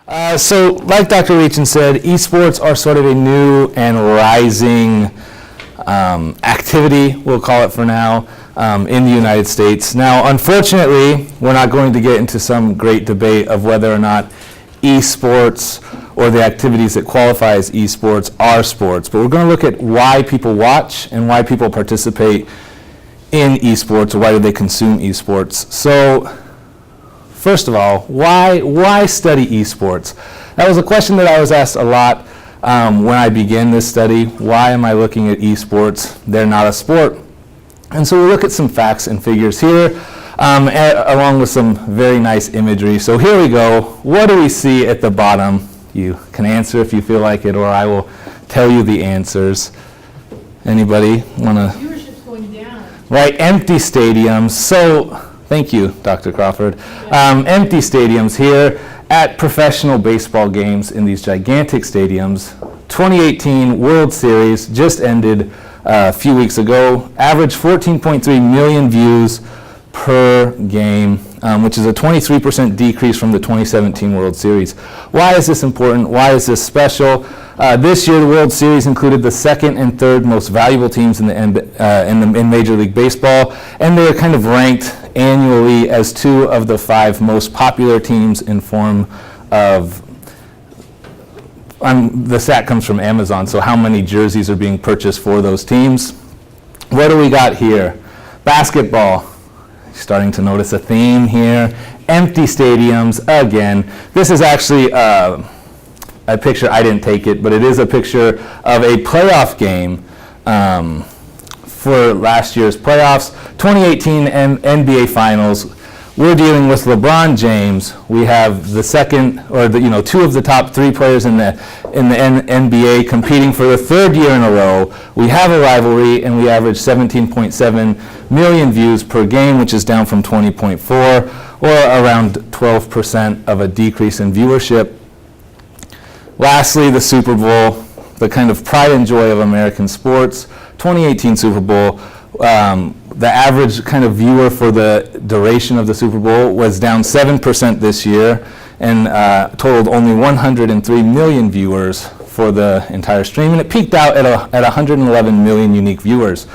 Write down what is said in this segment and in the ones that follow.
So like Dr. Reachin said, esports are sort of a new and rising activity, we'll call it for now, in the United States. Now, unfortunately, we're not going to get into some great debate of whether or not esports or the activities that qualify as esports are sports, but we're going to look at why people watch and why people participate in esports, or why do they consume esports. So, first of all, why study esports? That was a question that I was asked a lot when I began this study. Why am I looking at esports? They're not a sport. And so we look at some facts and figures here, along with some very nice imagery. So here we go. What do we see at the bottom? You can answer if you feel like it, or I will tell you the answers. Anybody want to? Viewership's going down. Right, empty stadiums. So, thank you, Dr. Crawford. Empty stadiums here at professional baseball games in these gigantic stadiums. 2018 World Series just ended a few weeks ago. Average 14.3 million views per game, which is a 23% decrease from the 2017 World Series. Why is this important? Why is this special? This year, the World Series included the second and third most valuable teams in Major League Baseball, and they are kind of ranked annually as two of the 5 most popular teams in form of, the stat comes from Amazon, so how many jerseys are being purchased for those teams. What do we got here? Basketball. Starting to notice a theme here. Empty stadiums again. This is actually a picture, I didn't take it, but it is a picture of a playoff game for last year's playoffs. 2018 NBA Finals. We're dealing with LeBron James. We have the second, or the, 2 of the top 3 players in the NBA competing for the 3rd year in a row. We have a rivalry, and we average 17.7 million views per game, which is down from 20.4, or around 12% of a decrease in viewership. Lastly, the Super Bowl, the kind of pride and joy of American sports. 2018 Super Bowl. The average kind of viewer for the duration of the Super Bowl was down 7% this year, and totaled only 103 million viewers for the entire stream, and it peaked out at 111 million unique viewers.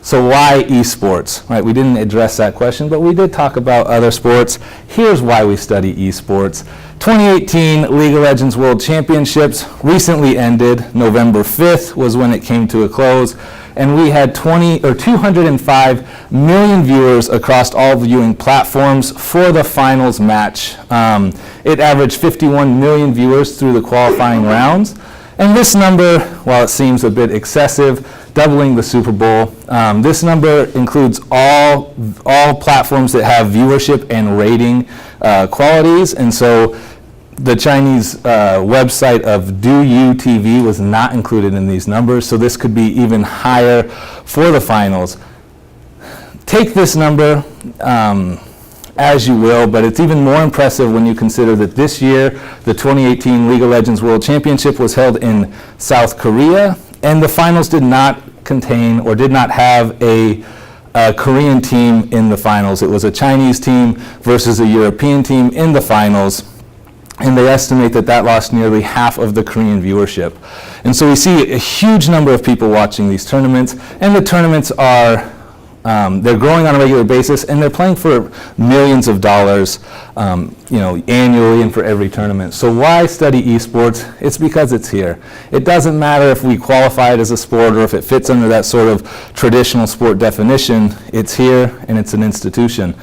So why esports? Right, we didn't address that question, but we did talk about other sports. Here's why we study esports. 2018 League of Legends World Championships recently ended. November 5th was when it came to a close, and we had 205 million viewers across all viewing platforms for the finals match. It averaged 51 million viewers through the qualifying rounds. And this number, while it seems a bit excessive, doubling the Super Bowl, this number includes all platforms that have viewership and rating qualities. And so the Chinese website of DouYu TV was not included in these numbers, so this could be even higher for the finals. Take this number as you will, but it's even more impressive when you consider that this year the 2018 League of Legends World Championship was held in South Korea, and the finals did not contain or did not have a Korean team in the finals. It was a Chinese team versus a European team in the finals. And they estimate that lost nearly half of the Korean viewership. And so we see a huge number of people watching these tournaments, and the tournaments are, they're growing on a regular basis, and they're playing for millions of dollars, annually and for every tournament. So why study esports? It's because it's here. It doesn't matter if we qualify it as a sport or if it fits under that sort of traditional sport definition. It's here, and it's an institution.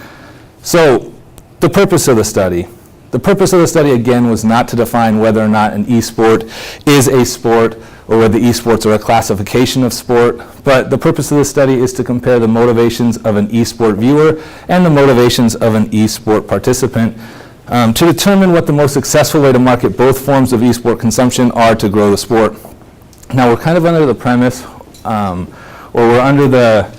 So the purpose of the study. The purpose of the study, again, was not to define whether or not an esport is a sport or whether esports are a classification of sport, but the purpose of the study is to compare the motivations of an esport viewer and the motivations of an esport participant to determine what the most successful way to market both forms of esport consumption are to grow the sport. Now, we're kind of under the premise, or we're under the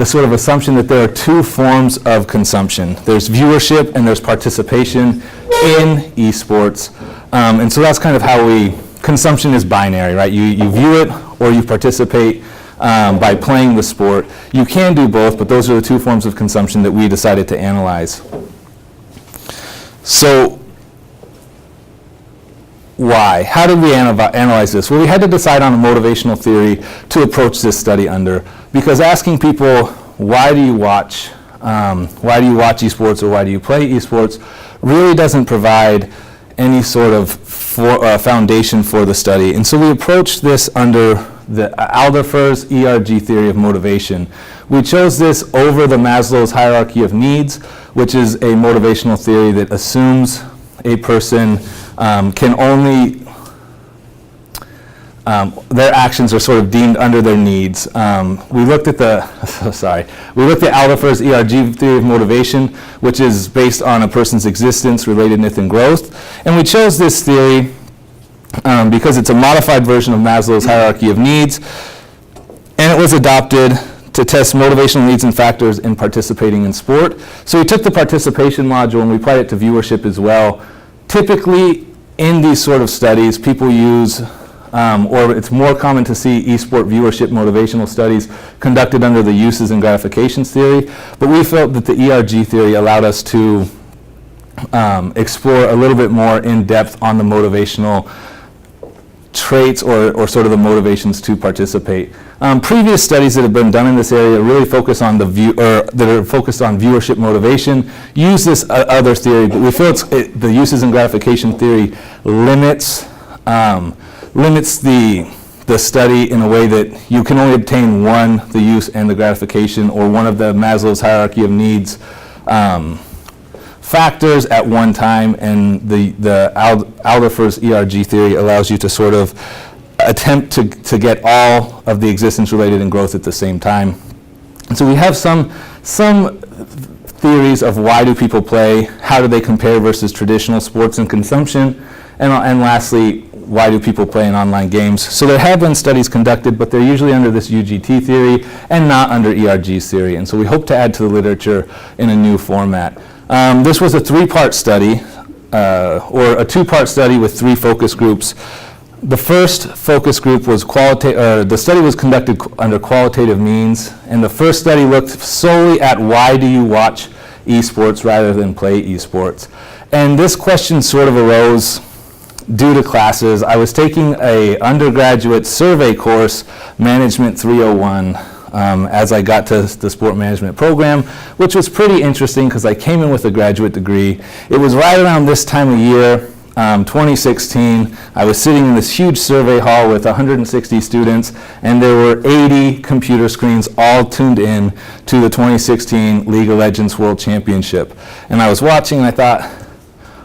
sort of assumption that there are 2 forms of consumption. There's viewership and there's participation in esports. And so that's kind of how consumption is binary, right? You view it or you participate by playing the sport. You can do both, but those are the 2 forms of consumption that we decided to analyze. So why? How did we analyze this? Well, we had to decide on a motivational theory to approach this study under, because asking people, why do you watch esports or why do you play esports, really doesn't provide any sort of foundation for the study. And so we approached this under the Alderfer's ERG theory of motivation. We chose this over the Maslow's hierarchy of needs, which is a motivational theory that assumes a person can only, their actions are sort of deemed under their needs. We looked at Alderfer's ERG theory of motivation, which is based on a person's existence, relatedness, and growth. And we chose this theory because it's a modified version of Maslow's hierarchy of needs, and it was adopted to test motivational needs and factors in participating in sport. So we took the participation module and we applied it to viewership as well. Typically, in these sort of studies, people use, or it's more common to see ESport Viewership motivational studies conducted under the uses and gratifications theory, but we felt that the ERG theory allowed us to explore a little bit more in depth on the motivational traits or sort of the motivations to participate. Previous studies that have been done in this area really focus on that are focused on viewership motivation use this other theory, but we feel the uses and gratification theory limits the study in a way that you can only obtain one, the use and the gratification, or one of the Maslow's hierarchy of needs factors at one time, and the Alderfer's ERG theory allows you to sort of attempt to get all of the existence, related, and growth at the same time. And so we have some theories of why do people play, how do they compare versus traditional sports and consumption, and lastly, why do people play in online games. So there have been studies conducted, but they're usually under this UGT theory and not under ERG's theory, and so we hope to add to the literature in a new format. This was a three-part study, or a two-part study with three focus groups. The first focus group was the study was conducted under qualitative means, and the first study looked solely at why do you watch esports rather than play esports. And this question sort of arose due to classes. I was taking a undergraduate survey course, Management 301, as I got to the sport management program, which was pretty interesting because I came in with a graduate degree. It was right around this time of year, 2016. I was sitting in this huge survey hall with 160 students, and there were 80 computer screens all tuned in to the 2016 League of Legends World Championship. And I was watching and I thought,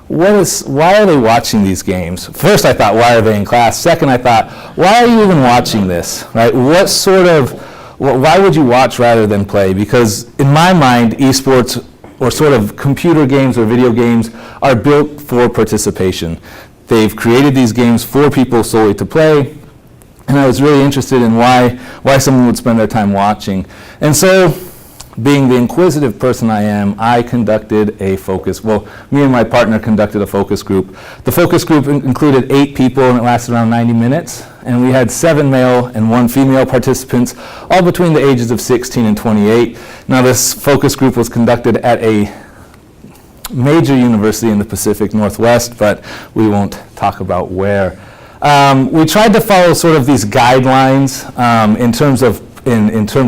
why are they watching these games? First I thought, why are they in class? Second I thought, why are you even watching this, right? Why would you watch rather than play? Because in my mind, esports or sort of computer games or video games are built for participation. They've created these games for people solely to play, and I was really interested in why someone would spend their time watching. And so, being the inquisitive person I am, I conducted me and my partner conducted a focus group. The focus group included 8 people, and it lasted around 90 minutes. And we had 7 male and 1 female participants, all between the ages of 16 and 28. Now this focus group was conducted at a major university in the Pacific Northwest, but we won't talk about where. We tried to follow sort of these guidelines in terms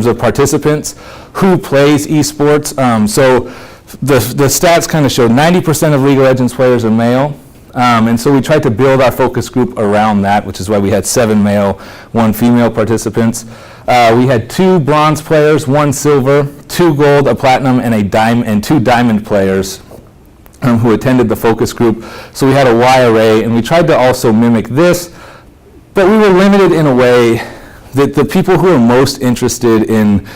of participants, who plays esports. So the stats kind of showed 90% of League of Legends players are male. And so we tried to build our focus group around that, which is why we had 7 male, 1 female participants. We had 2 bronze players, 1 silver, 2 gold, a platinum, and 2 diamond players who attended the focus group. So we had a Y array, and we tried to also mimic this, but we were limited in a way that the people who are most interested in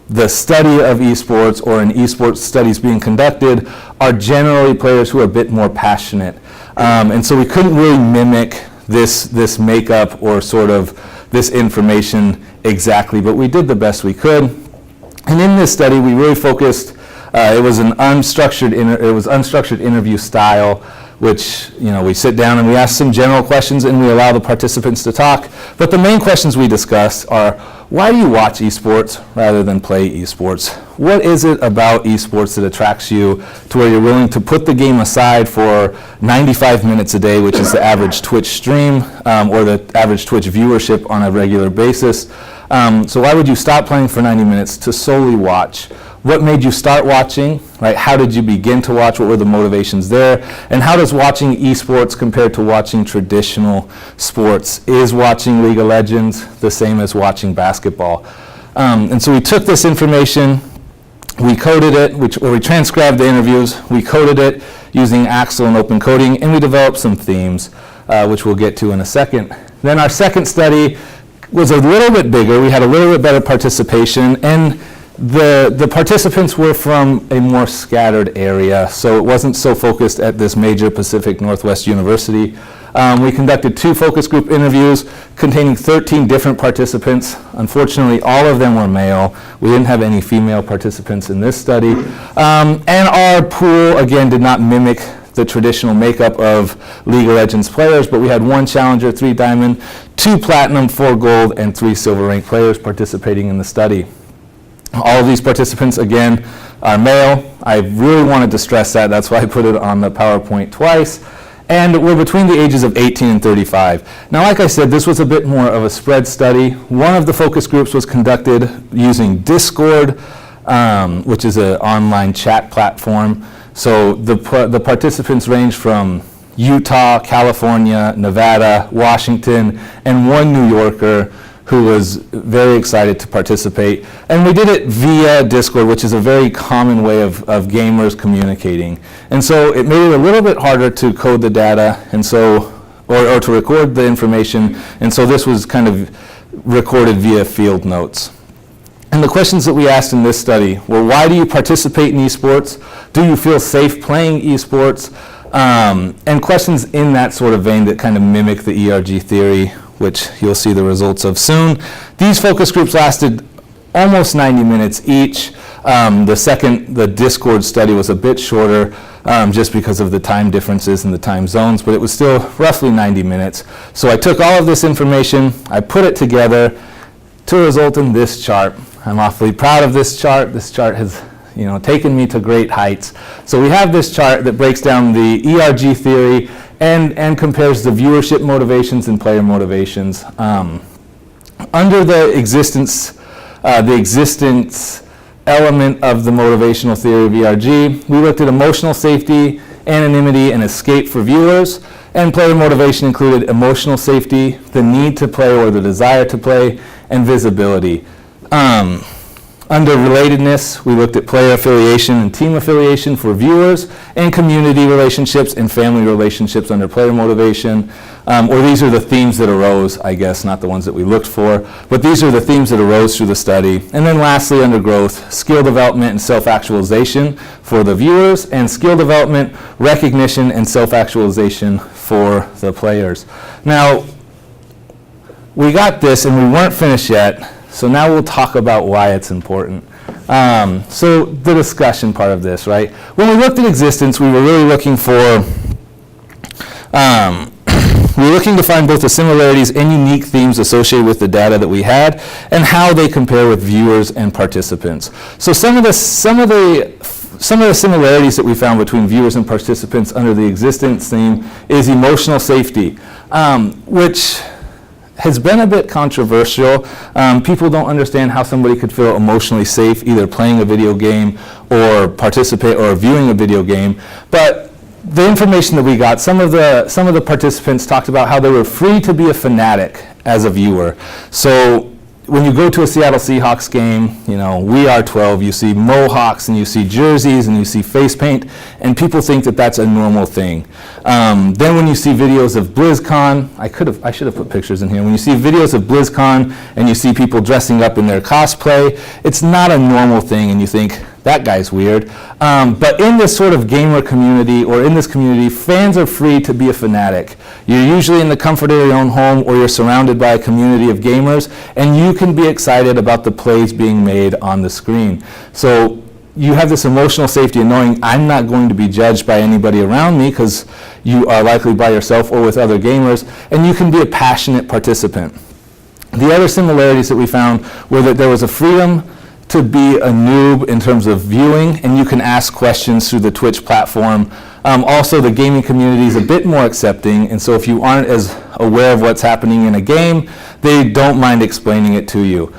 the study of esports or in esports studies being conducted are generally players who are a bit more passionate. And so we couldn't really mimic this makeup or sort of this information exactly, but we did the best we could. And in this study, we really focused, it was unstructured interview style. which, we sit down and we ask some general questions and we allow the participants to talk. But the main questions we discuss are, why do you watch esports rather than play esports? What is it about esports that attracts you to where you're willing to put the game aside for 95 minutes a day, which is the average Twitch stream or the average Twitch viewership on a regular basis? So why would you stop playing for 90 minutes to solely watch? What made you start watching, right? How did you begin to watch? What were the motivations there? And how does watching esports compare to watching traditional sports? Is watching League of Legends the same as watching basketball? And so we took this information, we coded it, we transcribed the interviews, we coded it using Axel and open coding, and we developed some themes, which we'll get to in a second. Then our second study was a little bit bigger. We had a little bit better participation, and the participants were from a more scattered area, so it wasn't so focused at this major Pacific Northwest university. We conducted 2 focus group interviews containing 13 different participants. Unfortunately, all of them were male. We didn't have any female participants in this study. And our pool, again, did not mimic the traditional makeup of League of Legends players, but we had 1 challenger, 3 diamond, 2 platinum, 4 gold, and 3 silver rank players participating in the study. All of these participants, again, are male. I really wanted to stress that. That's why I put it on the PowerPoint twice. And we're between the ages of 18 and 35. Now, like I said, this was a bit more of a spread study. One of the focus groups was conducted using Discord, which is an online chat platform. So the participants range from Utah, California, Nevada, Washington, and 1 New Yorker who was very excited to participate. And we did it via Discord, which is a very common way of gamers communicating. And so it made it a little bit harder to code the data and so, or to record the information. And so this was kind of recorded via field notes. And the questions that we asked in this study were, why do you participate in esports? Do you feel safe playing esports? And questions in that sort of vein that kind of mimic the ERG theory, which you'll see the results of soon. These focus groups lasted almost 90 minutes each. The Discord study was a bit shorter just because of the time differences and the time zones, but it was still roughly 90 minutes. So I took all of this information, I put it together to result in this chart. I'm awfully proud of this chart. This chart has taken me to great heights. So we have this chart that breaks down the ERG theory and compares the viewership motivations and player motivations. Under the existence element of the motivational theory of ERG, we looked at emotional safety, anonymity, and escape for viewers. And player motivation included emotional safety, the need to play or the desire to play, and visibility. Under relatedness, we looked at player affiliation and team affiliation for viewers, and community relationships and family relationships under player motivation. Or these are the themes that arose, I guess, not the ones that we looked for, but these are the themes that arose through the study. And then lastly, under growth, skill development and self-actualization for the viewers, and skill development, recognition, and self-actualization for the players. Now, we got this and we weren't finished yet. So now we'll talk about why it's important. So the discussion part of this, right? When we looked at existence, we were really looking for, we were looking to find both the similarities and unique themes associated with the data that we had and how they compare with viewers and participants. So some of the similarities that we found between viewers and participants under the existence theme is emotional safety, which has been a bit controversial. People don't understand how somebody could feel emotionally safe either playing a video game or viewing a video game. But the information that we got, some of the participants talked about how they were free to be a fanatic as a viewer. So when you go to a Seattle Seahawks game, we are 12, you see mohawks and you see jerseys and you see face paint, and people think that that's a normal thing. Then when you see videos of BlizzCon, I should have put pictures in here. When you see videos of BlizzCon and you see people dressing up in their cosplay, it's not a normal thing, and you think, that guy's weird. But in this sort of gamer community, or in this community, fans are free to be a fanatic. You're usually in the comfort of your own home, or you're surrounded by a community of gamers, and you can be excited about the plays being made on the screen. So you have this emotional safety in knowing I'm not going to be judged by anybody around me because you are likely by yourself or with other gamers, and you can be a passionate participant. The other similarities that we found were that there was a freedom to be a noob in terms of viewing, and you can ask questions through the Twitch platform. Also, the gaming community is a bit more accepting, and so if you aren't as aware of what's happening in a game, they don't mind explaining it to you.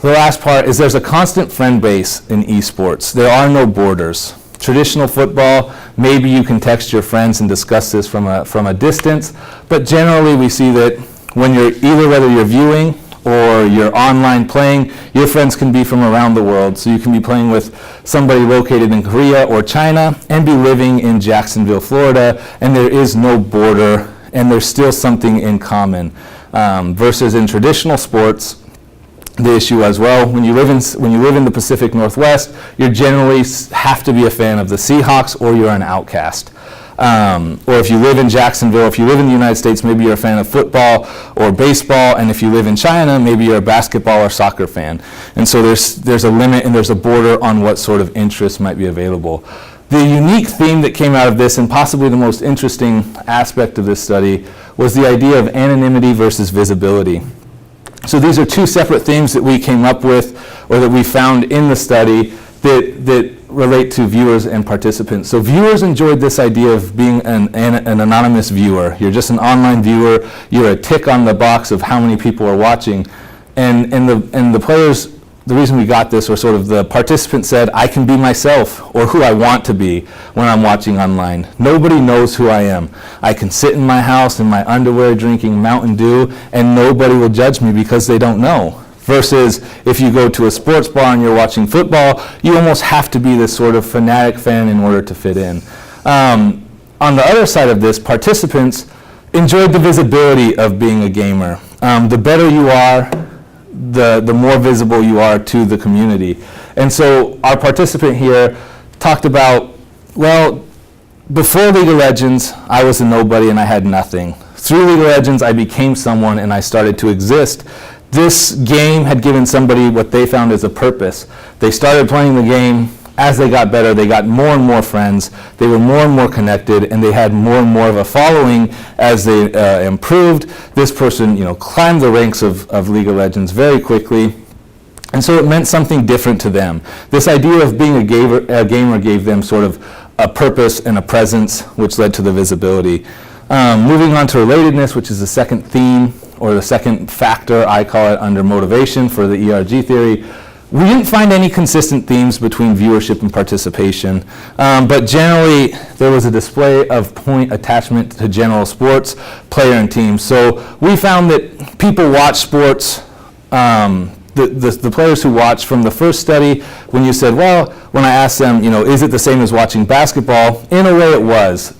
The last part is there's a constant friend base in esports. There are no borders. Traditional football, maybe you can text your friends and discuss this from a distance, but generally we see that when you're whether you're viewing or you're online playing, your friends can be from around the world. So you can be playing with somebody located in Korea or China and be living in Jacksonville, Florida, and there is no border, and there's still something in common. Versus in traditional sports, the issue as well, when you live in the Pacific Northwest, you generally have to be a fan of the Seahawks or you're an outcast. Or if you live in Jacksonville, if you live in the United States, maybe you're a fan of football or baseball, and if you live in China, maybe you're a basketball or soccer fan. And so there's a limit and there's a border on what sort of interests might be available. The unique theme that came out of this, and possibly the most interesting aspect of this study, was the idea of anonymity versus visibility. So these are two separate themes that we came up with, or that we found in the study, that relate to viewers and participants. So viewers enjoyed this idea of being an anonymous viewer. You're just an online viewer. You're a tick on the box of how many people are watching. And the players, the reason we got this, or sort of the participant said, I can be myself, or who I want to be when I'm watching online. Nobody knows who I am. I can sit in my house in my underwear drinking Mountain Dew, and nobody will judge me because they don't know. Versus if you go to a sports bar and you're watching football, you almost have to be this sort of fanatic fan in order to fit in. On the other side of this, participants enjoyed the visibility of being a gamer. The better you are, the more visible you are to the community. And so our participant here talked about, well, before League of Legends, I was a nobody and I had nothing. Through League of Legends, I became someone and I started to exist. This game had given somebody what they found as a purpose. They started playing the game. As they got better, they got more and more friends. They were more and more connected, and they had more and more of a following as they improved. This person, climbed the ranks of League of Legends very quickly, and so it meant something different to them. This idea of being a gamer gave them sort of a purpose and a presence, which led to the visibility. Moving on to relatedness, which is the second theme, or the second factor, I call it, under motivation for the ERG theory. We didn't find any consistent themes between viewership and participation, but generally there was a display of point attachment to general sports, player and team. So we found that people watch sports, the players who watched from the first study, when you said, well, when I asked them, is it the same as watching basketball? In a way it was.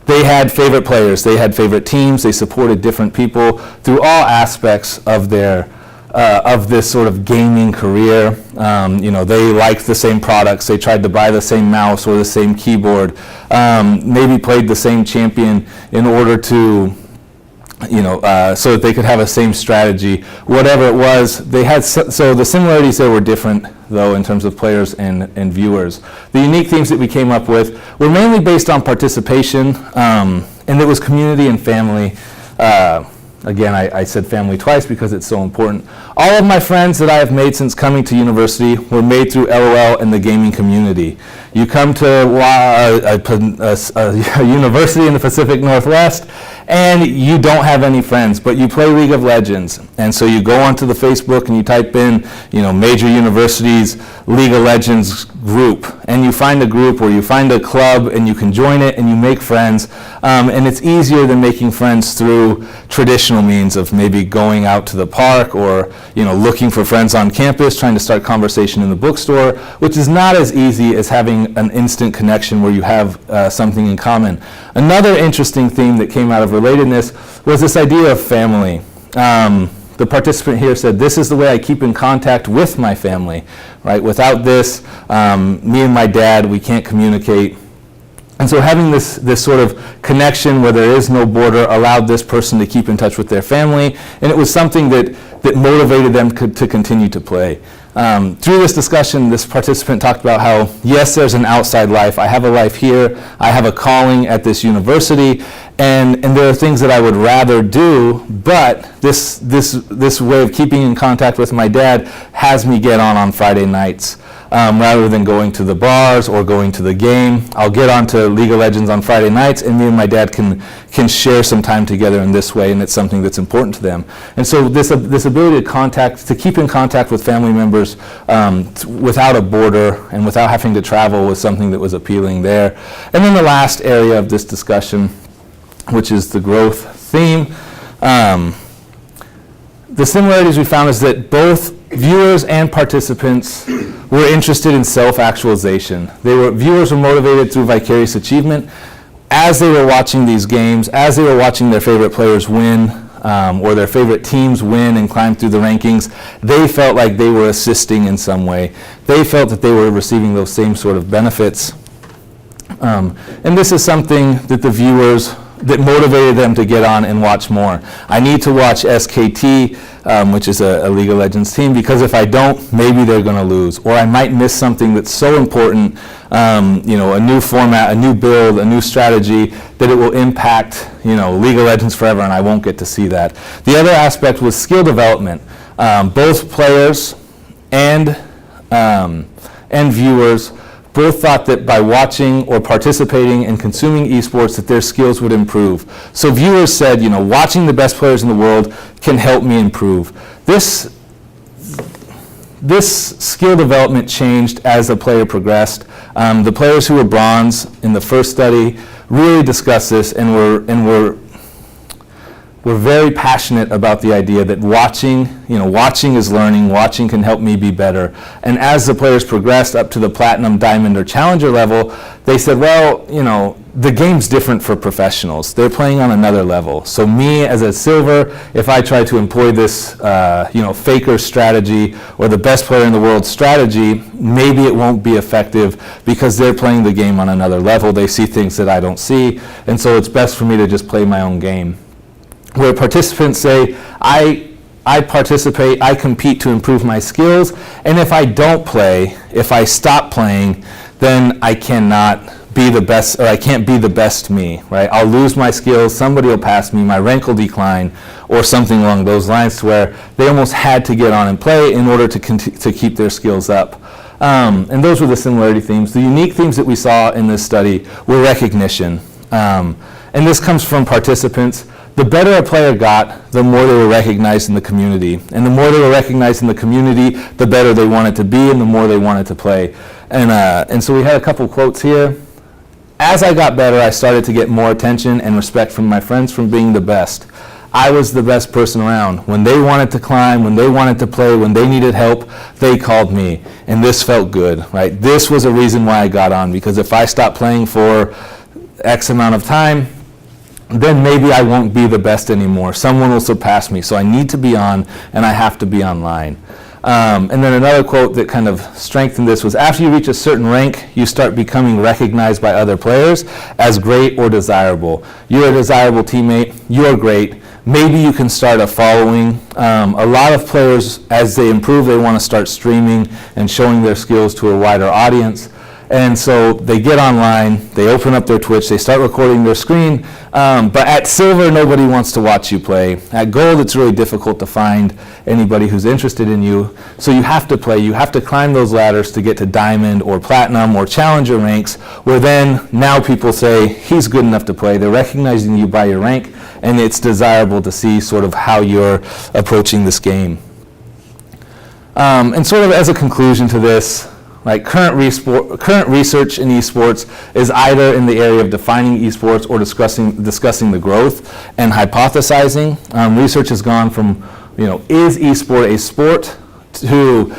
They had favorite players, they had favorite teams, they supported different people through all aspects of their of this sort of gaming career. They liked the same products, they tried to buy the same mouse or the same keyboard, maybe played the same champion in order to, so that they could have a same strategy. Whatever it was, they had, so the similarities there were different, though, in terms of players and viewers. The unique themes that we came up with were mainly based on participation, and it was community and family. Again, I said family twice because it's so important. All of my friends that I have made since coming to university were made through LOL and the gaming community. You come to a university in the Pacific Northwest and you don't have any friends, but you play League of Legends. And so you go onto the Facebook and you type in, major universities, League of Legends group, and you find a group or you find a club and you can join it and you make friends. And it's easier than making friends through traditional means of maybe going out to the park or looking for friends on campus, trying to start conversation in the bookstore, which is not as easy as having an instant connection where you have something in common. Another interesting theme that came out of relatedness was this idea of family. The participant here said, this is the way I keep in contact with my family, right? Without this, me and my dad, we can't communicate. And so having this sort of connection where there is no border allowed this person to keep in touch with their family, and it was something that motivated them to continue to play. Through this discussion, this participant talked about how, yes, there's an outside life. I have a life here. I have a calling at this university, and there are things that I would rather do, but this way of keeping in contact with my dad has me get on Friday nights. Rather than going to the bars or going to the game, I'll get on to League of Legends on Friday nights, and me and my dad can share some time together in this way, and it's something that's important to them. And so this ability to keep in contact with family members without a border and without having to travel was something that was appealing there. And then the last area of this discussion, which is the growth theme. The similarities we found is that both viewers and participants were interested in self-actualization. Viewers were motivated through vicarious achievement. As they were watching these games, as they were watching their favorite players win, or their favorite teams win and climb through the rankings, they felt like they were assisting in some way. They felt that they were receiving those same sort of benefits. And this is something that that motivated them to get on and watch more. I need to watch SKT, which is a League of Legends team, because if I don't, maybe they're going to lose, or I might miss something that's so important, a new format, a new build, a new strategy, that it will impact, League of Legends forever, and I won't get to see that. The other aspect was skill development. Both players and viewers both thought that by watching or participating and consuming esports that their skills would improve. So viewers said, watching the best players in the world can help me improve. This skill development changed as the player progressed. The players who were bronze in the first study really discussed this and were very passionate about the idea that watching is learning, watching can help me be better. And as the players progressed up to the platinum, diamond, or challenger level, they said, well, the game's different for professionals. They're playing on another level. So me as a silver, if I try to employ this, faker strategy or the best player in the world strategy, maybe it won't be effective because they're playing the game on another level. They see things that I don't see. And so it's best for me to just play my own game. Where participants say, I participate, I compete to improve my skills, and if I don't play, if I stop playing, then I cannot be the best, or I can't be the best me, right? I'll lose my skills, somebody will pass me, my rank will decline, or something along those lines, to where they almost had to get on and play in order to keep their skills up. And those were the similarity themes. The unique themes that we saw in this study were recognition. And this comes from participants. The better a player got, the more they were recognized in the community. And the more they were recognized in the community, the better they wanted to be and the more they wanted to play. And so we had a couple quotes here. As I got better, I started to get more attention and respect from my friends from being the best. I was the best person around. When they wanted to climb, when they wanted to play, when they needed help, they called me. And this felt good, right? This was a reason why I got on, because if I stopped playing for X amount of time, then maybe I won't be the best anymore. Someone will surpass me. So I need to be on, and I have to be online. And then another quote that kind of strengthened this was, after you reach a certain rank, you start becoming recognized by other players as great or desirable. You're a desirable teammate. You're great. Maybe you can start a following. A lot of players, as they improve, they want to start streaming and showing their skills to a wider audience. And so they get online, they open up their Twitch, they start recording their screen, but at silver, nobody wants to watch you play. At gold, it's really difficult to find anybody who's interested in you. So you have to play, you have to climb those ladders to get to diamond or platinum or challenger ranks, where then now people say, he's good enough to play. They're recognizing you by your rank, and it's desirable to see sort of how you're approaching this game. And sort of as a conclusion to this, like current research in esports is either in the area of defining esports or discussing the growth and hypothesizing. Research has gone from, is esport a sport, to,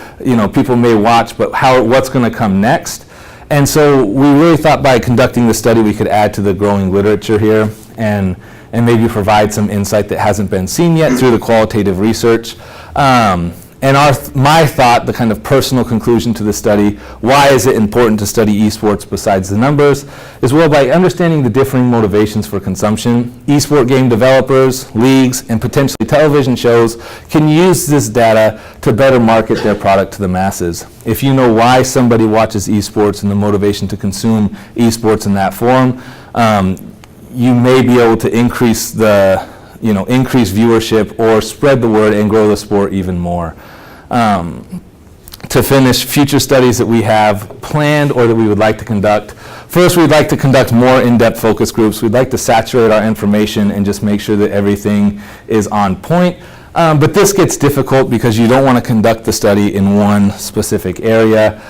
people may watch, but what's going to come next? And so we really thought by conducting this study we could add to the growing literature here and maybe provide some insight that hasn't been seen yet through the qualitative research. my thought, the kind of personal conclusion to the study, why is it important to study esports besides the numbers, is well, by understanding the differing motivations for consumption, esport game developers, leagues, and potentially television shows can use this data to better market their product to the masses. If you know why somebody watches esports and the motivation to consume esports in that form, you may be able to increase viewership or spread the word and grow the sport even more. To finish, future studies that we have planned or that we would like to conduct. First, we'd like to conduct more in-depth focus groups. We'd like to saturate our information and just make sure that everything is on point. But this gets difficult because you don't want to conduct the study in one specific area.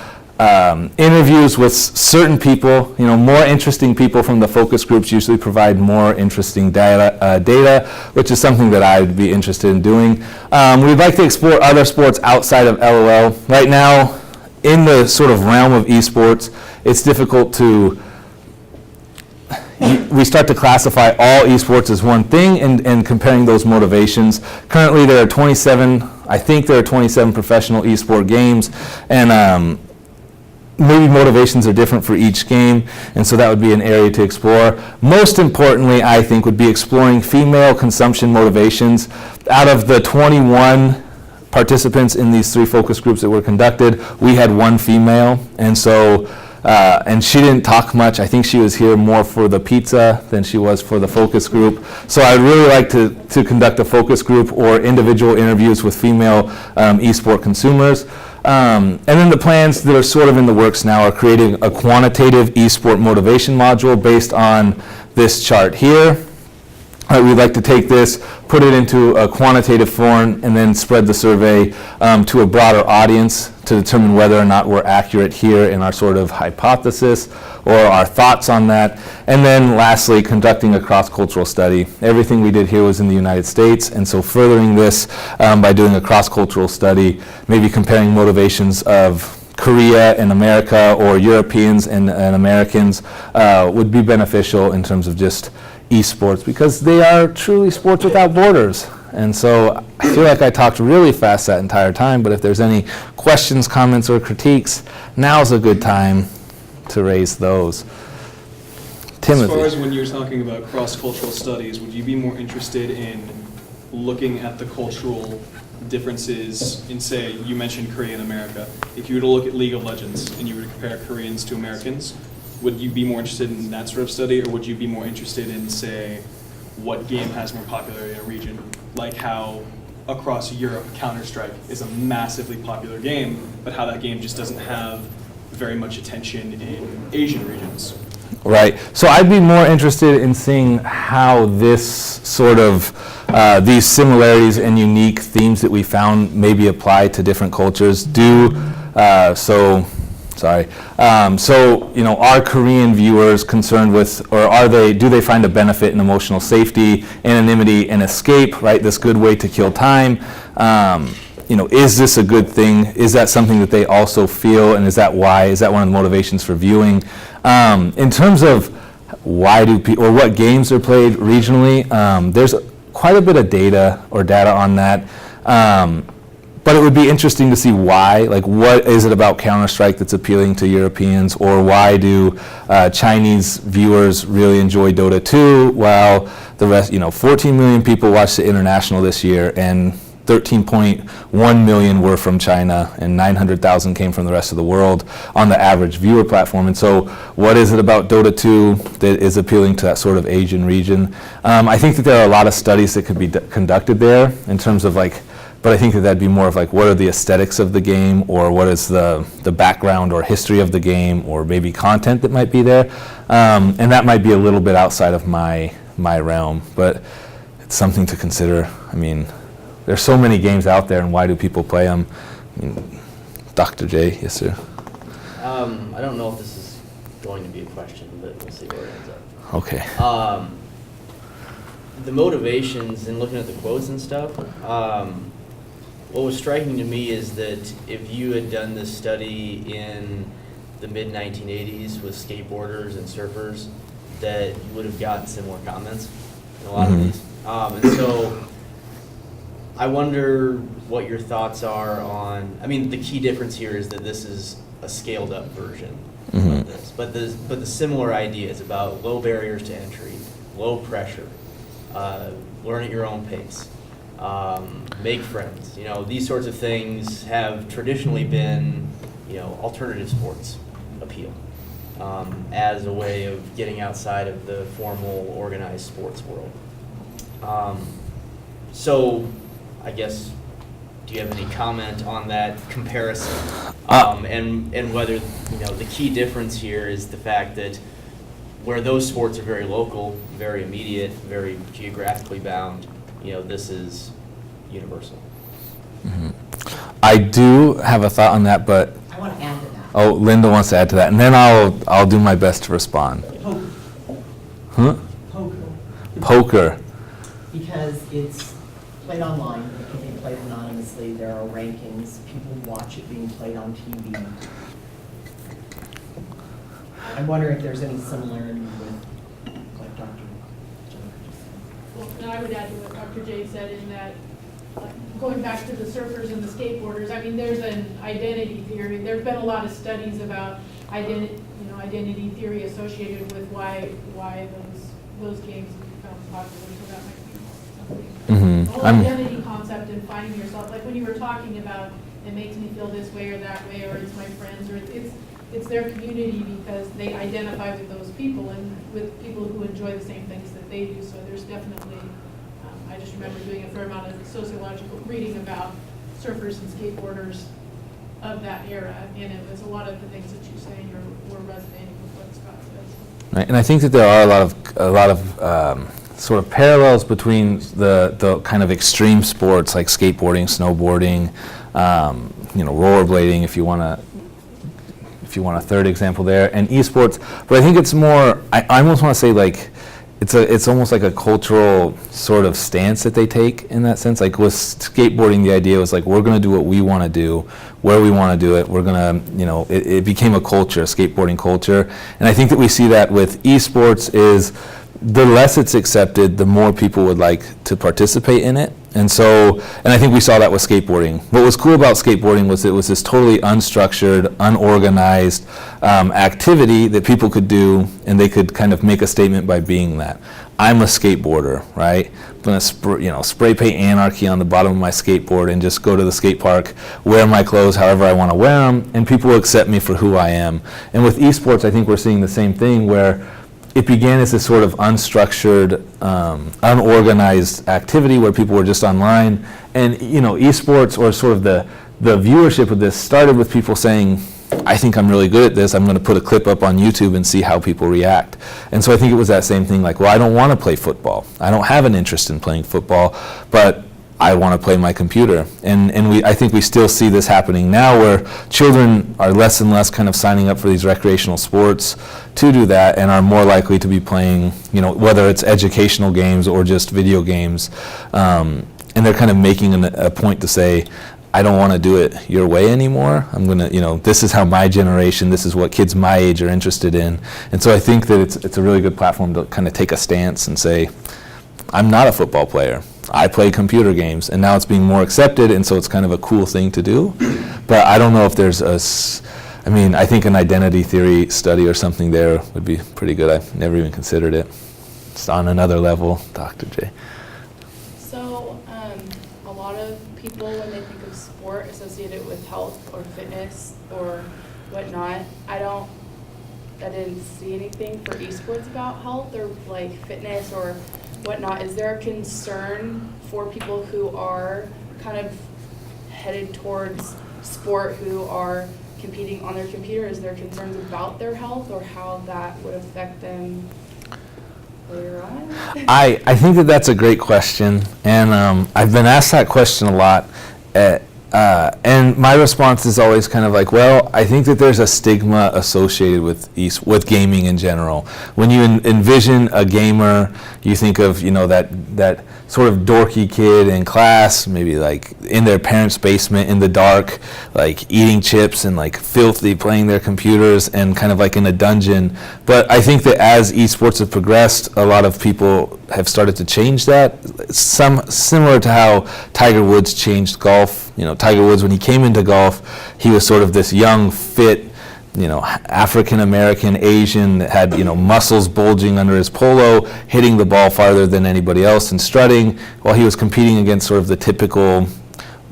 Interviews with certain people, more interesting people from the focus groups usually provide more interesting data, which is something that I would be interested in doing. We'd like to explore other sports outside of LOL. Right now, in the sort of realm of esports, it's difficult we start to classify all esports as one thing and comparing those motivations. Currently, there are 27 professional esport games, and maybe motivations are different for each game, and so that would be an area to explore. Most importantly, I think, would be exploring female consumption motivations. Out of the 21 participants in these 3 focus groups that were conducted, we had 1 female, and so and she didn't talk much. I think she was here more for the pizza than she was for the focus group. So I'd really like to conduct a focus group or individual interviews with female esport consumers. And then the plans that are sort of in the works now are creating a quantitative esport motivation module based on this chart here. We'd like to take this, put it into a quantitative form, and then spread the survey to a broader audience to determine whether or not we're accurate here in our sort of hypothesis or our thoughts on that. And then lastly, conducting a cross-cultural study. Everything we did here was in the United States, and so furthering this by doing a cross-cultural study, maybe comparing motivations of Korea and America or Europeans and Americans would be beneficial in terms of just esports, because they are truly sports without borders. And so I feel like I talked really fast that entire time, but if there's any questions, comments, or critiques, now's a good time to raise those. Timothy. As far as when you're talking about cross-cultural studies, would you be more interested in looking at the cultural differences in, say, you mentioned Korea and America. If you were to look at League of Legends and you were to compare Koreans to Americans, would you be more interested in that sort of study, or would you be more interested in, say, what game has more popularity in a region? Like how across Europe, Counter-Strike is a massively popular game, but how that game just doesn't have very much attention in Asian regions. Right. So I'd be more interested in seeing how this sort of, these similarities and unique themes that we found maybe apply to different cultures So, you know, are Korean viewers concerned with, or do they find a benefit in emotional safety, anonymity, and escape, right? This good way to kill time. You know, is this a good thing? Is that something that they also feel, and is that why? Is that one of the motivations for viewing? In terms of why do people, or what games are played regionally, there's quite a bit of data on that. But it would be interesting to see why, like what is it about Counter-Strike that's appealing to Europeans, or why do Chinese viewers really enjoy Dota 2 while the rest, 14 million people watched the International this year, and 13.1 million were from China, and 900,000 came from the rest of the world on the average viewer platform. And so what is it about Dota 2 that is appealing to that sort of Asian region? I think that there are a lot of studies that could be conducted there in terms of but I think that that'd be more of what are the aesthetics of the game, or what is the background or history of the game, or maybe content that might be there. And that might be a little bit outside of my realm, but it's something to consider. I mean, there's so many games out there, and why do people play them? I mean, Dr. J, yes sir? I don't know if this is going to be a question, but we'll see where it ends up. Okay. The motivations and looking at the quotes and stuff, what was striking to me is that if you had done this study in the mid-1980s with skateboarders and surfers, that you would have gotten similar comments in a lot of these. And so I wonder what your thoughts are on, I mean, the key difference here is that this is a scaled up version of this, but the similar idea is about low barriers to entry, low pressure, learn at your own pace, make friends. You know, these sorts of things have traditionally been, you know, alternative sports appeal as a way of getting outside of the formal organized sports world. So I guess, do you have any comment on that comparison? And whether, you know, the key difference here is the fact that where those sports are very local, very immediate, very geographically bound, you know, this is universal. I do have a thought on that, but I want to add to that. oh, Linda wants to add to that, and then I'll do my best to respond. Poker. Huh? Poker. Poker. Because it's played online, it can be played anonymously, there are rankings, people watch it being played on TV. I'm wondering if there's any similarity with, like Dr. Jennifer just said. Well, and I would add to what Dr. J said in that, going back to the surfers and the skateboarders, I mean, there's an identity theory. There've been a lot of studies about identity theory associated with why those games have become popular. So that might be something. The whole identity concept and finding yourself, like when you were talking about, it makes me feel this way or that way, or it's my friends, or it's their community because they identify with those people and with people who enjoy the same things that they do. So there's definitely, I just remember doing a fair amount of sociological reading about surfers and skateboarders of that era, and it was a lot of the things that you say were resonating with what Scott says. Right, and I think that there are a lot of sort of parallels between the kind of extreme sports like skateboarding, snowboarding, rollerblading, if you want a third example there, and esports. But I think it's more, I almost want to say like, it's almost like a cultural sort of stance that they take in that sense. Like with skateboarding, the idea was like, we're going to do what we want to do, where we want to do it. We're going to, it became a culture, a skateboarding culture. And I think that we see that with esports is the less it's accepted, the more people would like to participate in it. And I think we saw that with skateboarding. What was cool about skateboarding was it was this totally unstructured, unorganized activity that people could do, and they could kind of make a statement by being that. I'm a skateboarder, right? I'm gonna spray paint anarchy on the bottom of my skateboard and just go to the skate park, wear my clothes however I want to wear them, and people will accept me for who I am. And with esports, I think we're seeing the same thing where it began as this sort of unstructured, unorganized activity where people were just online. And esports, or sort of the viewership of this, started with people saying, I think I'm really good at this, I'm going to put a clip up on YouTube and see how people react. And so I think it was that same thing, like, well, I don't want to play football. I don't have an interest in playing football, but I want to play my computer. And I think we still see this happening now where children are less and less kind of signing up for these recreational sports to do that, and are more likely to be playing, whether it's educational games or just video games. And they're kind of making a point to say, I don't want to do it your way anymore. I'm going to, this is how my generation, this is what kids my age are interested in. And so I think that it's a really good platform to kind of take a stance and say, I'm not a football player. I play computer games, and now it's being more accepted, and so it's kind of a cool thing to do. But I don't know if there's I think an identity theory study or something there would be pretty good. I've never even considered it. It's on another level, Dr. J. So, a lot of people, when they think of sport, associate it with health or fitness or whatnot. I didn't see anything for esports about health or like fitness or whatnot. Is there a concern for people who are kind of headed towards sport, who are competing on their computer? Is there concerns about their health or how that would affect them later on? I think that that's a great question, and I've been asked that question a lot. And my response is always kind of like, well, I think that there's a stigma associated with gaming in general. When you envision a gamer, you think of, that sort of dorky kid in class, maybe like in their parents' basement in the dark, like eating chips and like filthy playing their computers and kind of like in a dungeon. But I think that as esports have progressed, a lot of people have started to change that. Similar to how Tiger Woods changed golf. Tiger Woods, when he came into golf, he was sort of this young, fit, African-American, Asian, that had, muscles bulging under his polo, hitting the ball farther than anybody else and strutting, while he was competing against sort of the typical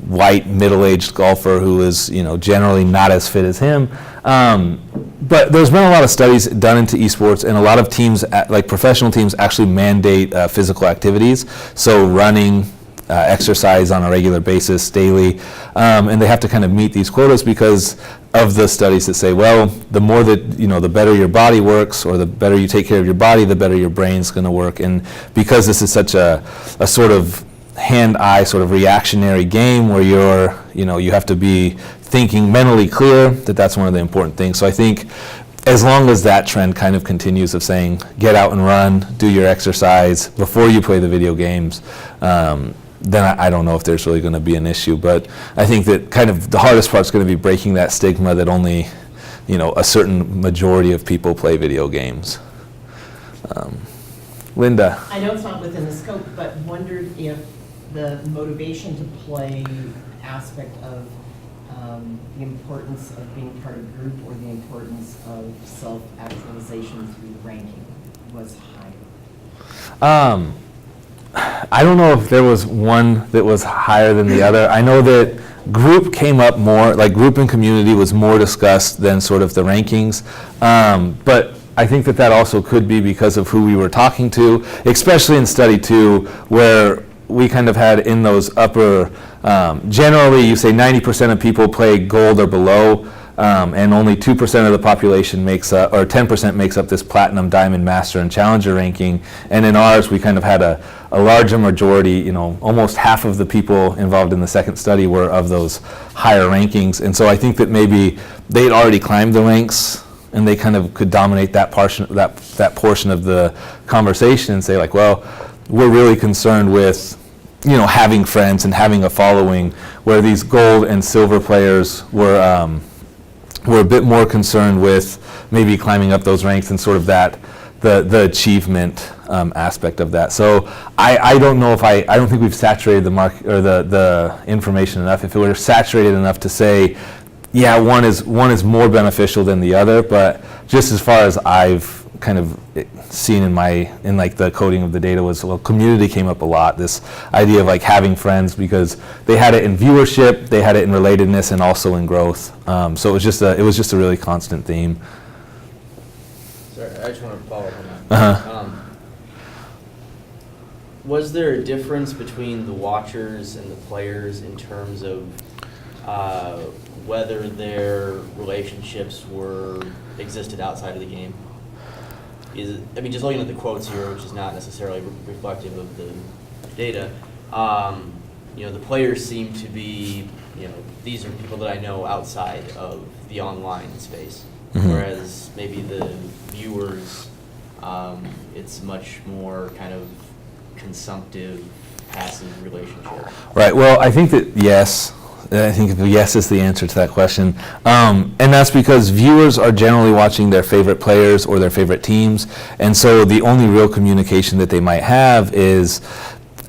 white, middle-aged golfer who is, generally not as fit as him. But there's been a lot of studies done into esports, and a lot of teams, like professional teams, actually mandate physical activities. So running, exercise on a regular basis daily, and they have to kind of meet these quotas because of the studies that say, well, the more that, the better your body works, or the better you take care of your body, the better your brain's going to work. And because this is such a sort of hand-eye sort of reactionary game where you have to be thinking mentally clear, that's one of the important things. So I think as long as that trend kind of continues of saying, get out and run, do your exercise before you play the video games, then I don't know if there's really going to be an issue. But I think that kind of the hardest part is going to be breaking that stigma that only, a certain majority of people play video games. Linda? I know it's not within the scope, but wondered if the motivation to play aspect of the importance of being part of a group or the importance of self-actualization through the ranking was higher. I don't know if there was one that was higher than the other. I know that group came up more, like group and community was more discussed than sort of the rankings. But I think that also could be because of who we were talking to, especially in study 2, where we kind of had in those upper, generally you say 90% of people play gold or below, and only 2% of the population makes up, or 10% makes up this platinum, diamond, master, and challenger ranking. And in ours, we kind of had a larger majority, almost half of the people involved in the second study were of those higher rankings. And so I think that maybe they'd already climbed the ranks and they kind of could dominate that portion of the conversation and say like, well, we're really concerned with having friends and having a following, where these gold and silver players were a bit more concerned with maybe climbing up those ranks and sort of the achievement aspect of that. So I don't know if I don't think we've saturated the market or the information enough. If it were saturated enough to say, yeah, one is more beneficial than the other, but just as far as I've kind of seen in like the coding of the data was, well, community came up a lot. This idea of like having friends, because they had it in viewership, they had it in relatedness, and also in growth. So it was just a really constant theme. Sorry, I just want to follow up on that. Uh-huh. Was there a difference between the watchers and the players in terms of whether their relationships existed outside of the game? Just looking at the quotes here, which is not necessarily reflective of the data, the players seem to be, these are people that I know outside of the online space, Mm-hmm. whereas maybe the viewers, it's much more kind of consumptive, passive relationship. Right. Well, I think that yes. I think yes is the answer to that question. And that's because viewers are generally watching their favorite players or their favorite teams. And so the only real communication that they might have is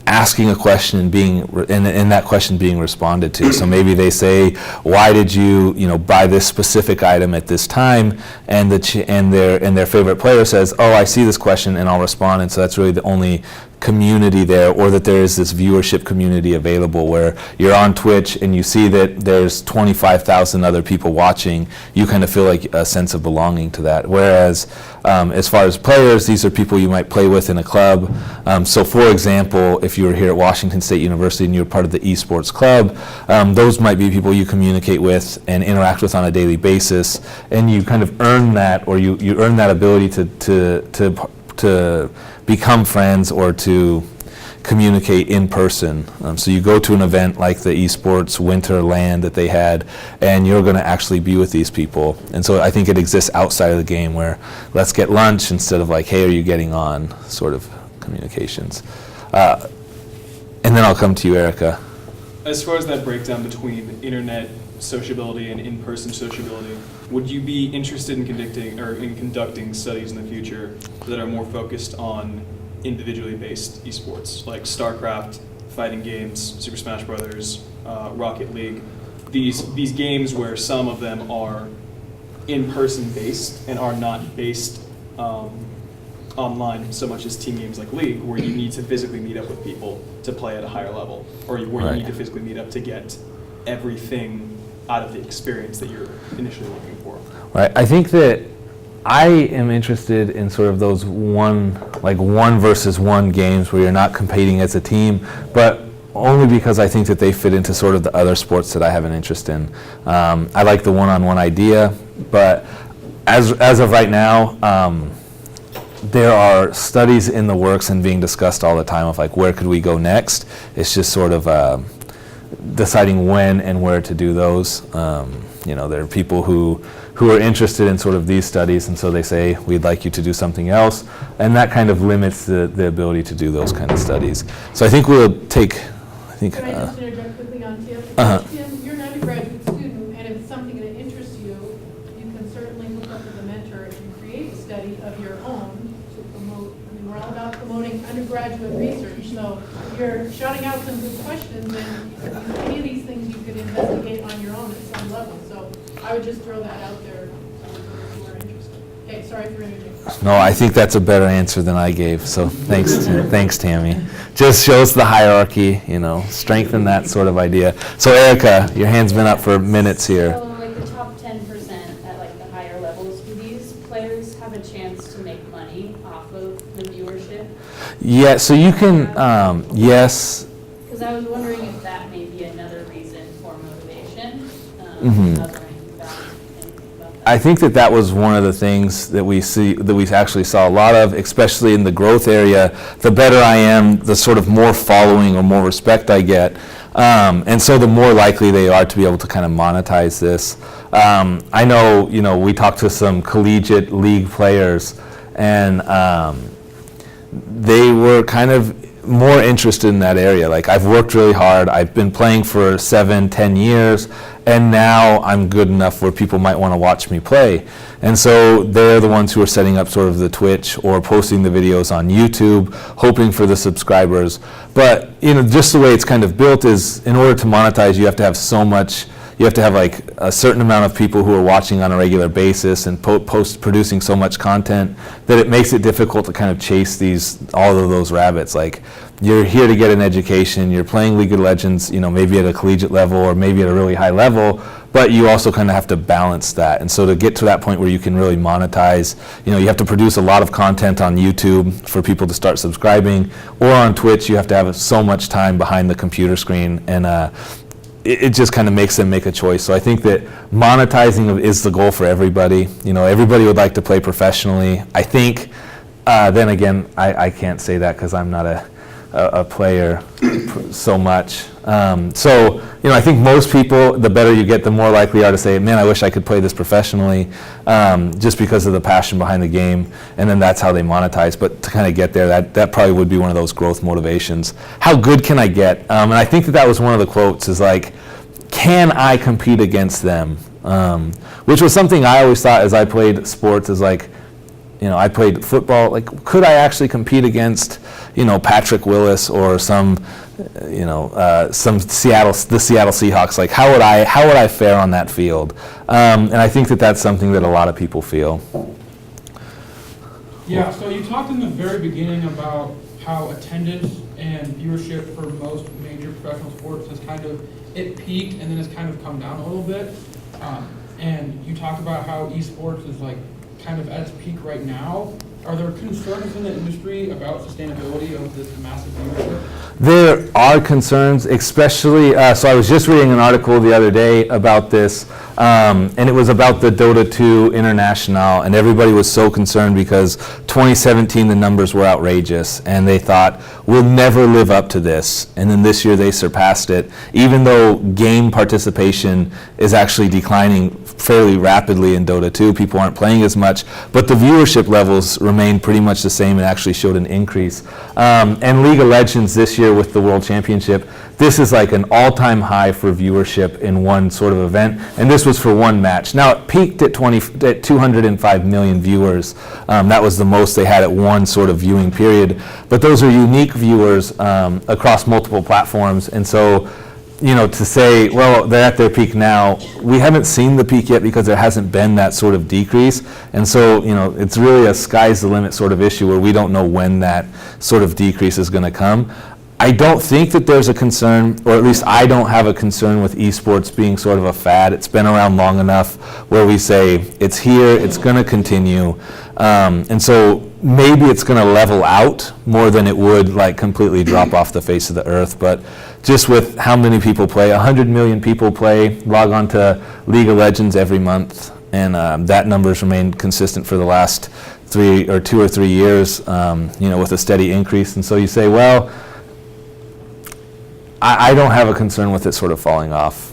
asking a question and that question being responded to. So maybe they say, why did you buy this specific item at this time? And their favorite player says, oh, I see this question and I'll respond. And so that's really the only community there, or that there is this viewership community available where you're on Twitch and you see that there's 25,000 other people watching, you kind of feel like a sense of belonging to that. Whereas as far as players, these are people you might play with in a club. So for example, if you were here at Washington State University and you're part of the eSports club, those might be people you communicate with and interact with on a daily basis, and you kind of earn that, or you earn that ability to become friends, or to communicate in person. So you go to an event like the eSports Winter Land that they had, and you're going to actually be with these people. And so I think it exists outside of the game where let's get lunch instead of like, hey, are you getting on, sort of communications. And then I'll come to you, Erica. As far as that breakdown between internet sociability and in-person sociability, would you be interested in conducting studies in the future that are more focused on individually based esports, like StarCraft, fighting games, Super Smash Brothers, Rocket League, these games where some of them are in-person based and are not based online so much as team games like League, where you need to physically meet up with people to play at a higher level, or where you need to physically meet up to get everything out of the experience that you're initially looking for. Right. I think that I am interested in sort of those one versus one games where you're not competing as a team, but only because I think that they fit into sort of the other sports that I have an interest in. I like the one-on-one idea, but as of right now, there are studies in the works and being discussed all the time of like, where could we go next? It's just sort of deciding when and where to do those. There are people who are interested in sort of these studies, and so they say, we'd like you to do something else, and that kind of limits the ability to do those kind of studies. So I think we'll take, Can I just interject quickly on Tim? Tim, you're an undergraduate student, and if it's something that interests you, you can certainly look up with a mentor and create a study of your own to promote. I mean, we're all about promoting undergraduate research, so you're shouting out some good questions, and any of these things you could investigate on your own at some level. So I would just throw that out there if you are interested. Okay, sorry for interjecting. no, I think that's a better answer than I gave, so thanks, Tammy. Just shows the hierarchy, strengthen that sort of idea. So Erica, your hand's been up for minutes here. So like the top 10% at like the higher levels, do these players have a chance to make money off of the viewership? Yeah, so you can, yes. Because I was wondering if that may be another reason for motivation. Mhm. I was wondering if you found anything about that. I think that was one of the things that we actually saw a lot of, especially in the growth area. The better I am, the sort of more following or more respect I get. And so the more likely they are to be able to kind of monetize this. I know, we talked to some collegiate league players, and they were kind of more interested in that area. Like, I've worked really hard, I've been playing for 7-10 years, and now I'm good enough where people might want to watch me play. And so they're the ones who are setting up sort of the Twitch or posting the videos on YouTube, hoping for the subscribers. But, just the way it's kind of built is, in order to monetize, you have to have so much. You have to have like a certain amount of people who are watching on a regular basis and producing so much content that it makes it difficult to kind of chase all of those rabbits. Like, you're here to get an education, you're playing League of Legends, maybe at a collegiate level or maybe at a really high level, but you also kind of have to balance that. And so to get to that point where you can really monetize, you have to produce a lot of content on YouTube for people to start subscribing, or on Twitch you have to have so much time behind the computer screen, and it just kind of makes them make a choice. So I think that monetizing is the goal for everybody. Everybody would like to play professionally. I think, then again, I can't say that because I'm not a player so much. So, I think most people, the better you get, the more likely are to say, man, I wish I could play this professionally, just because of the passion behind the game, and then that's how they monetize. But to kind of get there, that probably would be one of those growth motivations. How good can I get? And I think that was one of the quotes, is like, can I compete against them? Which was something I always thought as I played sports, is like, I played football, like, could I actually compete against, Patrick Willis or some Seattle Seahawks? Like, how would I fare on that field? And I think that's something that a lot of people feel. Yeah, so you talked in the very beginning about how attendance and viewership for most major professional sports has it peaked and then it's kind of come down a little bit. And you talked about how esports is like kind of at its peak right now. Are there concerns in the industry about sustainability of this massive viewership? There are concerns, especially, so I was just reading an article the other day about this, and it was about the Dota 2 International, and everybody was so concerned because 2017 the numbers were outrageous, and they thought, will never live up to this. And then this year they surpassed it, even though game participation is actually declining fairly rapidly in Dota 2. People aren't playing as much, but the viewership levels remain pretty much the same and actually showed an increase. And League of Legends this year with the World Championship, this is like an all-time high for viewership in one sort of event, and this was for one match. Now it peaked at 205 million viewers. That was the most they had at one sort of viewing period. But those are unique viewers across multiple platforms, and so, you know, to say, well, they're at their peak now, we haven't seen the peak yet because there hasn't been that sort of decrease. And so, you know, it's really a sky's the limit sort of issue where we don't know when that sort of decrease is going to come. I don't think that there's a concern, or at least I don't have a concern with esports being sort of a fad. It's been around long enough where we say it's here, it's going to continue. And so maybe it's going to level out more than it would like completely drop off the face of the earth. But just with how many people play, 100 million people play, log on to League of Legends every month, and that number's remained consistent for the last 2 or 3 years, you know, with a steady increase. And so you say, well, I don't have a concern with it sort of falling off.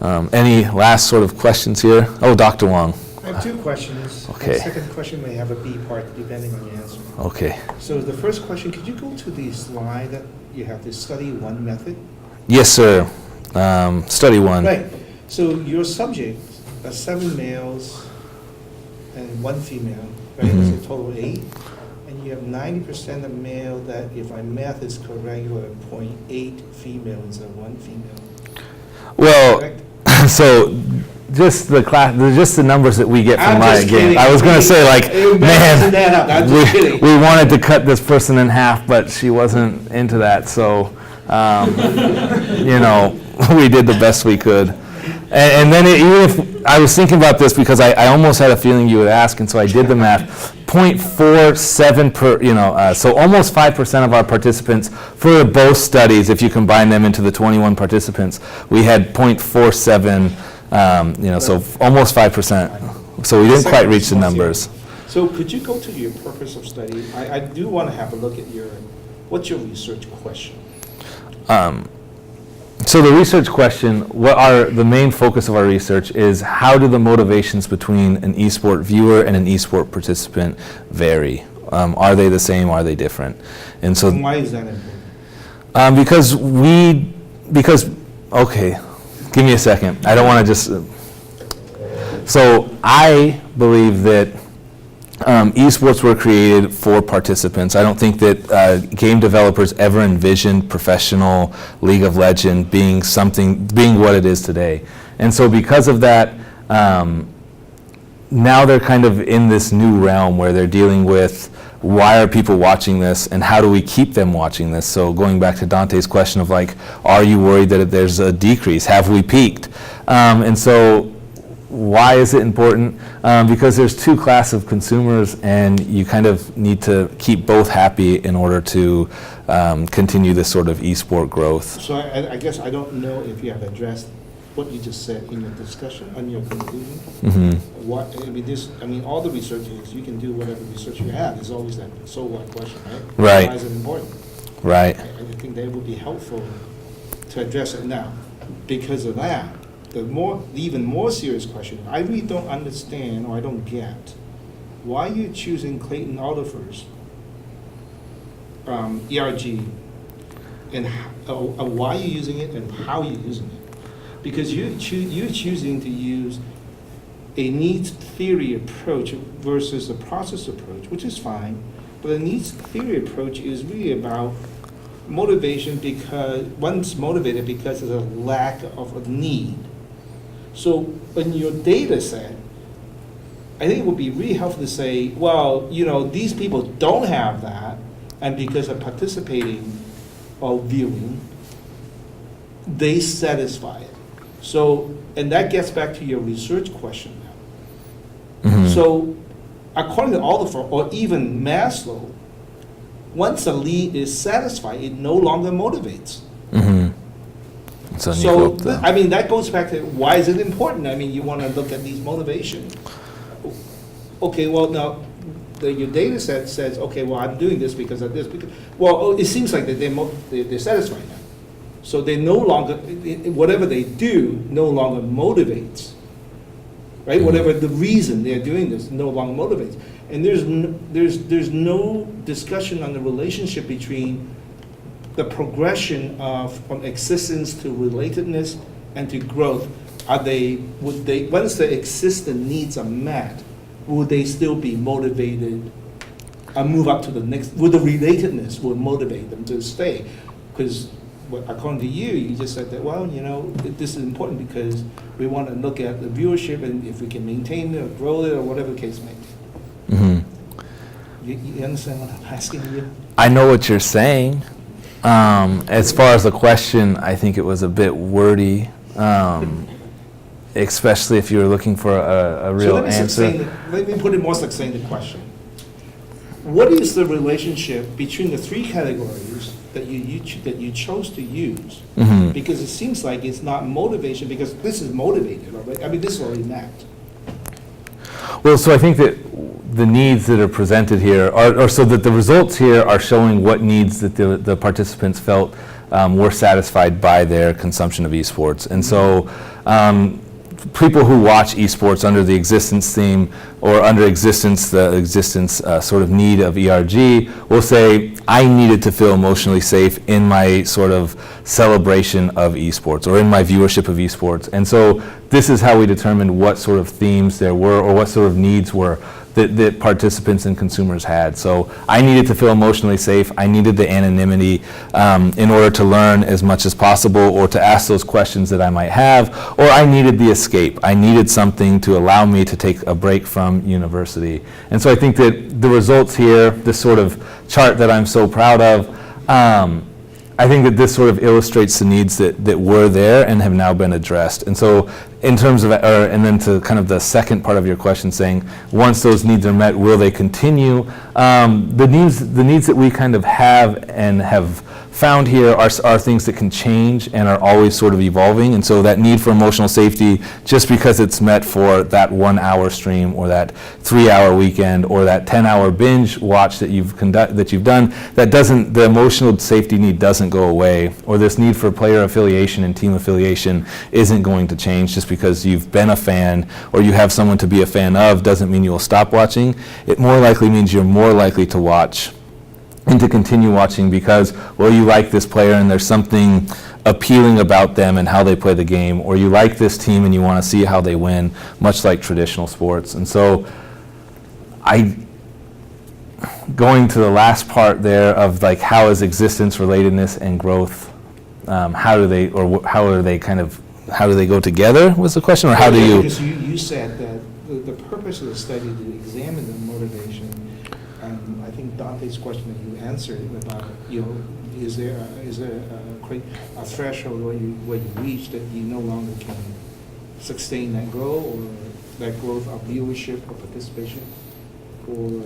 Any last sort of questions here? Oh, Dr. Wong. I have 2 questions. Okay. The second question may have a B part depending on your answer. Okay. So the first question, could you go to the slide that you have the study 1 method? Yes, sir. Study 1. Right. So your subject are 7 males and 1 female, right? Mhm. It's a total of 8. And you have 90% of male that, if my math is correct, you have 0.8 females and 1 female. Well, Correct? so just the numbers that we get from I'm my just game. kidding. I was going to say, like, It man, balances that up. I'm just kidding. we wanted to cut this person in half, but she wasn't into that. So, you know, we did the best we could. And then even if I was thinking about this because I almost had a feeling you would ask, and so I did the math. 0.47 per, you know, so almost 5% of our participants for both studies, if you combine them into the 21 participants, we had 0.47, you know, so almost 5%. So we didn't quite reach the numbers. So could you go to your purpose of study? I do want to have a look at what's your research question? So the research question, the main focus of our research is how do the motivations between an eSport viewer and an eSport participant vary? Are they the same? Are they different? And so, And why is that important? because okay, give me a second. I don't want to just. So I believe that esports were created for participants. I don't think that game developers ever envisioned professional League of Legends being what it is today. And so because of that, now they're kind of in this new realm where they're dealing with why are people watching this and how do we keep them watching this? So going back to Dante's question of like, are you worried that there's a decrease? Have we peaked? And so why is it important? Because there's 2 classes of consumers, and you kind of need to keep both happy in order to continue this sort of esport growth. So I guess I don't know if you have addressed what you just said in your discussion, on your conclusion. Mm-hmm. I mean, all the research is, you can do whatever research you have. There's always that so what question, right? Right. Why is it important? Right. I think that would be helpful to address it now. Because of that, the even more serious question, I really don't understand, or I don't get, why you're choosing Clayton Oliver's ERG, and why you're using it and how you're using it. Because you're choosing to use a needs theory approach versus a process approach, which is fine, but a needs theory approach is really about motivation, because one's motivated because there's a lack of a need. So in your data set, I think it would be really helpful to say, well, you know, these people don't have that, and because of participating or viewing, they satisfy it. So, and that gets back to your research question now. Mm-hmm. So, according to Oliver, or even Maslow, once a need is satisfied, it no longer motivates. Mm-hmm. So, I mean, that goes back to why is it important? I mean, you want to look at these motivations. Okay, well, now, your data set says, okay, well, I'm doing this because of this. Well, it seems like that they're satisfied now. So they no longer, whatever they do no longer motivates, right? Whatever the reason they're doing this no longer motivates. And there's no discussion on the relationship between the progression from existence to relatedness and to growth. Would they, once the existing needs are met, would they still be motivated and move up to the next, would the relatedness will motivate them to stay? Because according to you, you just said that, well, this is important because we want to look at the viewership and if we can maintain it or grow it or whatever the case may be. Mm-hmm. You understand what I'm asking you? I know what you're saying. As far as the question, I think it was a bit wordy, especially if you were looking for a real answer. Let me put it more succinct the question. What is the relationship between the three categories that you chose to use? Mm-hmm. Because it seems like it's not motivation, because this is motivated already. I mean, this is already mapped. Well, so I think that the needs that are presented here are so that the results here are showing what needs that the participants felt were satisfied by their consumption of esports. And so people who watch esports under the existence theme or under the existence sort of need of ERG will say, I needed to feel emotionally safe in my sort of celebration of esports or in my viewership of esports. And so this is how we determined what sort of themes there were or what sort of needs were that participants and consumers had. So I needed to feel emotionally safe. I needed the anonymity in order to learn as much as possible or to ask those questions that I might have, or I needed the escape. I needed something to allow me to take a break from university. And so I think that the results here, this sort of chart that I'm so proud of, I think that this sort of illustrates the needs that were there and have now been addressed. And so in terms of, and then to kind of the second part of your question saying, once those needs are met, will they continue? The needs that we kind of have and have found here are things that can change and are always sort of evolving. And so that need for emotional safety, just because it's met for that 1 hour stream or that 3 hour weekend or that 10-hour binge watch that you've done, the emotional safety need doesn't go away, or this need for player affiliation and team affiliation isn't going to change just because you've been a fan or you have someone to be a fan of doesn't mean you will stop watching. It more likely means you're more likely to watch and to continue watching because, well, you like this player and there's something appealing about them and how they play the game, or you like this team and you want to see how they win, much like traditional sports. And so going to the last part there of like how is existence, relatedness, and growth, how do they go together was the question, or how do you? Because you said that the purpose of the study to examine the motivation. I think Dante's question that you answered about, is there a threshold where you reach that you no longer can sustain that growth or that growth of viewership or participation, or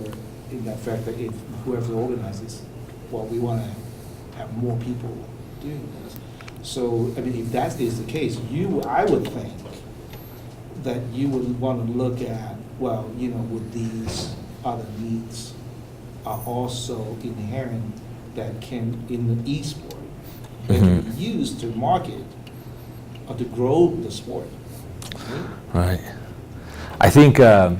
in that fact that if whoever organizes, well, we want to have more people doing this. So, I mean, if that is the case, I would think that you would want to look at, well, with these other needs are also inherent that can, in the e-sport, that can be used to market or to grow the sport. Right. I think I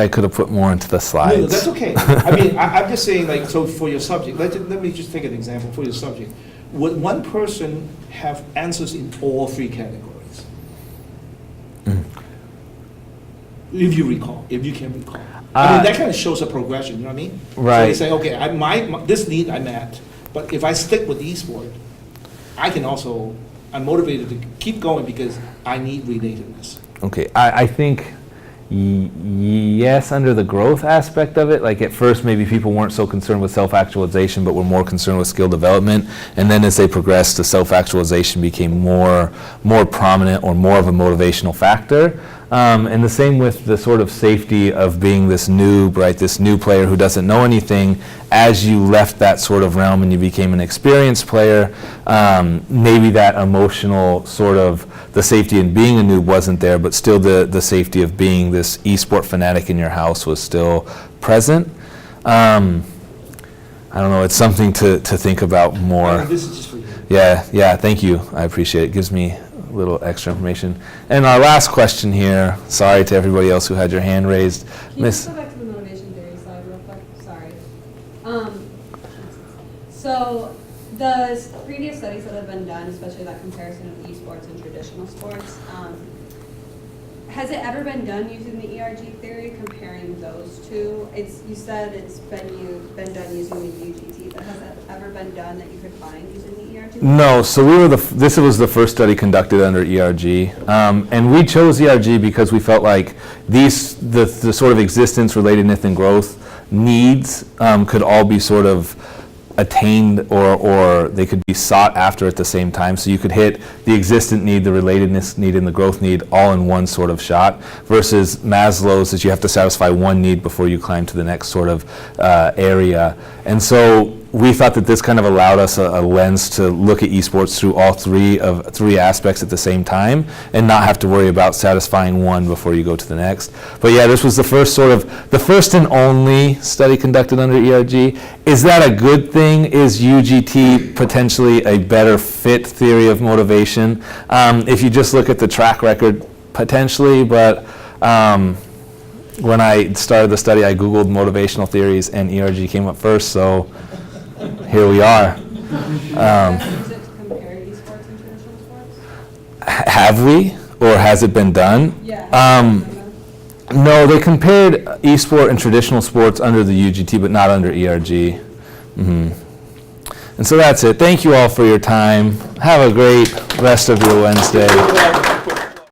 could have put more into the slides. No, that's okay. I mean, I'm just saying, like, so for your subject, let me just take an example for your subject. Would one person have answers in all three categories? If you can recall. I mean, that kind of shows a progression, you know what I mean? Right. So they say, okay, this need I met, but if I stick with eSport, I'm motivated to keep going because I need relatedness. Okay, I think yes, under the growth aspect of it, like at first maybe people weren't so concerned with self-actualization, but were more concerned with skill development, and then as they progressed, the self-actualization became more prominent or more of a motivational factor. And the same with the sort of safety of being this noob, right? This new player who doesn't know anything. As you left that sort of realm and you became an experienced player, maybe that emotional sort of the safety in being a noob wasn't there, but still the safety of being this esport fanatic in your house was still present. I don't know, it's something to think about more. This is just for you. Yeah, thank you. I appreciate it. It gives me a little extra information. And our last question here, sorry to everybody else who had your hand raised. Can you just go back to the motivation theory slide real quick? Sorry. So the previous studies that have been done, especially that comparison of esports and traditional sports, has it ever been done using the ERG theory, comparing those two? You said it's been done using the UGT, but has it ever been done that you could find using the ERG? No, so this was the first study conducted under ERG, and we chose ERG because we felt like the sort of existence, relatedness, and growth needs could all be sort of attained or they could be sought after at the same time. So you could hit the existent need, the relatedness need, and the growth need all in one sort of shot, versus Maslow's that you have to satisfy one need before you climb to the next sort of area. And so we thought that this kind of allowed us a lens to look at esports through all three aspects at the same time and not have to worry about satisfying one before you go to the next. But yeah, this was the first and only study conducted under ERG. Is that a good thing? Is UGT potentially a better fit theory of motivation? If you just look at the track record, potentially, but when I started the study, I Googled motivational theories and ERG came up first, so here we are. Use it to compare esports and traditional sports? Have we, or has it been done? Yeah. No, they compared esport and traditional sports under the UGT, but not under ERG. And so that's it. Thank you all for your time. Have a great rest of your Wednesday.